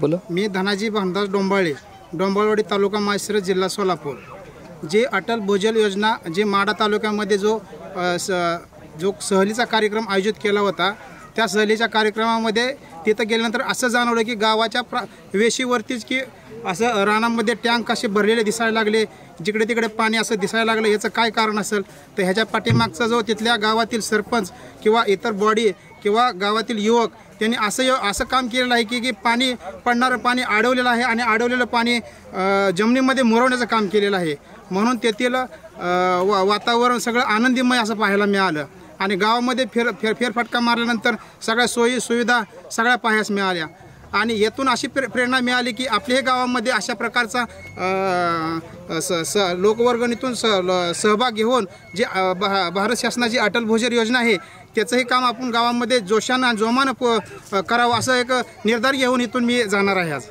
बोला. मी धनाजी भानदास डोंबाळे, डोंबाळवाडी तालुका माळशिरस जिल्हा सोलापूर. जे अटल भूजल योजना जे माढा तालुक्यामध्ये जो सहलीचा कार्यक्रम आयोजित केला होता, त्या सहलीच्या कार्यक्रमामध्ये तिथं गेल्यानंतर असं जाणवलं की गावाच्या वेशीवरतीच की असं रानामध्ये टँक असे भरलेले दिसायला लागले, जिकडे तिकडे पाणी असं दिसायला लागलं. याचं काय कारण असेल तर ह्याच्या पाठीमागचा जो तिथल्या गावातील सरपंच किंवा इतर बॉडी किंवा गावातील युवक त्यांनी असं काम केलेलं आहे की पाणी पडणारं पाणी अडवलेलं आहे आणि अडवलेलं पाणी जमिनीमध्ये मुरवण्याचं काम केलेलं आहे. म्हणून तेथील वातावरण सगळं आनंदीमय असं पाहायला मिळालं आणि गावामध्ये फेरफटका मारल्यानंतर सगळ्या सोयी सुविधा सगळ्या पाहायला मिळाल्या आणि येथून अशी प्रेरणा मिळाली की आपल्या गावामध्ये अशा प्रकारचा लोकवर्गणीतून सहभाग घेऊन जे भारत शासनाची अटल भूजल योजना आहे त्याचंही काम आपण गावामध्ये जोमानं करावं असं एक निर्धार घेऊन इथून मी जाणार आहे आज.